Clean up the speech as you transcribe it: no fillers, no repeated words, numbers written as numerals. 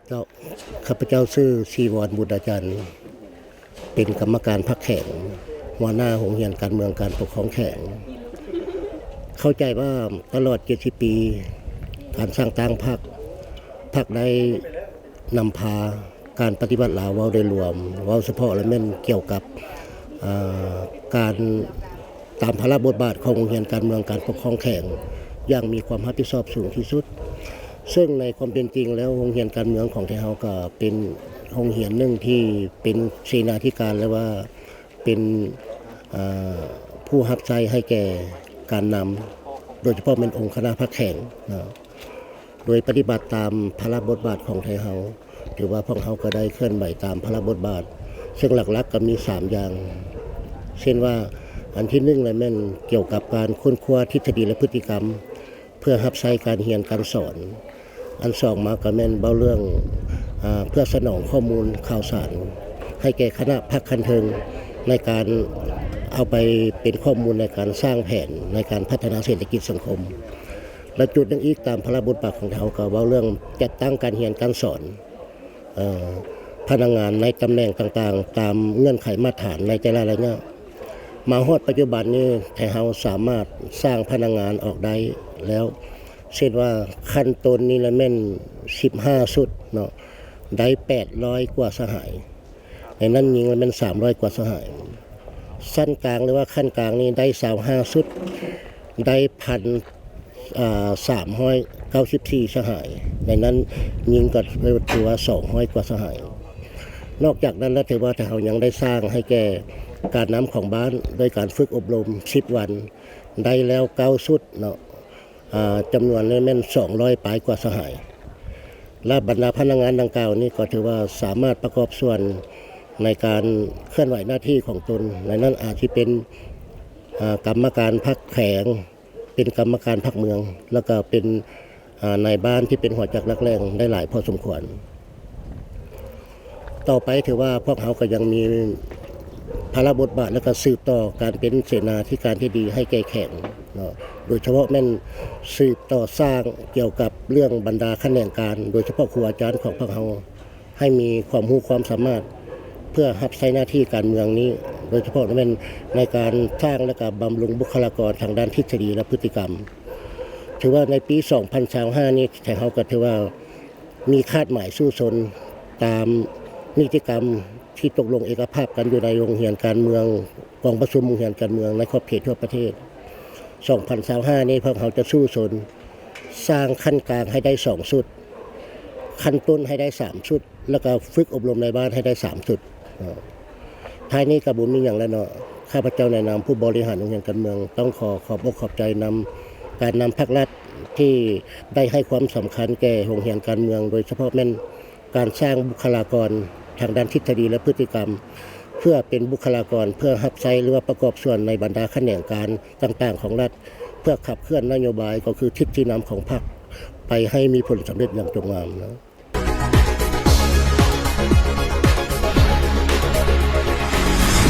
เจ้าข้าพเจ้าชื่อชีวรบุตรอาจารย์เป็นกรรมการพรรคแข่งหัวหน้าโรงเรียนการเมืองการปกครองแข่งเข้าใจว่าตลอด70 ปีการสร้างตั้งพรรคได้นำพาการปฏิบัติลาวเว้าโดยรวมเว้าเฉพาะและแม่นเกี่ยวกับการตามภาระบทบาทของโรงเรียนการเมืองการปกครองแข่งอย่างมีความรับผิดชอบสูงที่สุดซึ่งในความเป็นจริงแล้วโรงเรียนการเมืองของไทยเฮาก็เป็นโรงเรียนหนึ่งที่เป็นเสนาธิการและว่าเป็นผู้รับใช้ให้แก่การนำโดยเฉพาะเป็นองค์คณะพรรคแข่งนะโดยปฏิบัติตามภาระบทบาทของไทยเฮาถือว่าพวกเฮาก็ได้เคลื่อนไหวตามภาระบทบาทซึ่งหลักๆก็มี3อย่างเช่นว่าอันที่1เลยแม่นเกี่ยวกับการค้นคว้าทฤษฎีและพฤติกรรมเพื่อรับใช้การเรียนการสอนอัน2มาก็แม่นเบาเรื่องเพื่อสนองข้อมูลข่าวสารให้แก่คณะพรรคคันเทิงในการเอาไปเป็นข้อมูลในการสร้างแผนในการพัฒนาเศรษฐกิจสังคมและจุดนึงอีกตามพระบทบาทของเขาก็เว้าเรื่องจัดตั้งการเรียนการสอนพนักงานในตำแหน่งต่างๆตามเงื่อนไขมาตรฐานในแต่ละระยะมาฮอดปัจจุบันนี้ไทยเฮาสามารถสร้างพนักงานออกได้แล้วเช่นว่าขั้นต้นนี้ละแม่น15ชุดเนาะได้800กว่าสหายในนั้นยิงละแม่น300กว่าสหายสั้นกลางหรือว่าขั้นกลางนี้ได้25ชุดได้394สหายในนั้นยิงก็ถือว่า200กว่าสหายนอกจากนั้นแล้วถือว่าเรายังได้สร้างให้แก่การน้ำของบ้านโดยการฝึกอบรม10วันได้แล้ว9ชุดเนาะจำนวนนี้แม่น200ปลายกว่าสหายและบรรดาพนักงานดังกล่าวนี้ก็ถือว่าสามารถประกอบส่วนในการเคลื่อนไหวหน้าที่ของตนในนั้นอาจจะเป็นกรรมการพรรคแข่งเป็นกรรมการพรรคเมืองแล้วก็เป็นนายบ้านที่เป็นหัวจักรลักแรงได้หลายพอสมควรต่อไปถือว่าพวกเขาก็ยังมีภาระบทบาทและก็สืบต่อการเป็นเสนาธิการที่ดีให้แก่แข่งโดยเฉพาะแม่นสืบต่อสร้างเกี่ยวกับเรื่องบรรดาคะแนนการโดยเฉพาะครูอาจารย์ของพวกเขาให้มีความรู้ความสามารถเพื่อรับใช้หน้าที่การเมืองนี้โดยเฉพาะแม่นในการสร้างและก็บำรุงบุคลากรทางด้านทฤษฎีและพฤติกรรมถือว่าในปี2025นี้ไทยเฮาก็ถือว่ามีคาดหมายสู้ชนตามนิติกรรมที่ตกลงเอกภาพกันอยู่ในโรงเรียนการเมืองกองประชุมโรงเรียนการเมืองในขอบเขตทั่วประเทศ2025นี้พวกเขาจะสู้ชนสร้างขั้นกลางให้ได้2ชุดขั้นต้นให้ได้3ชุดแล้วก็ฝึกอบรมในบ้านให้ได้3ชุดท้ายนี้กระบุญมีอย่างแล้วเนาะข้าพเจ้าในนามผู้บริหารโรงเรียนการเมืองต้องขอขอบใจนำการนำภาครัฐที่ได้ให้ความสำคัญแก่โรงเรียนการเมืองโดยเฉพาะแม่นการสร้างบุคลากรทางด้านทฤษฎีและพฤติกรรมเพื่อเป็นบุคลากรเพื่อรับใช้หรือว่าประกอบส่วนในบรรดาแขนงการต่างๆของรัฐเพื่อขับเคลื่อนนโยบายก็คือทิศที่นำของพรรคไปให้มีผลสำเร็จอย่างจงงามนะ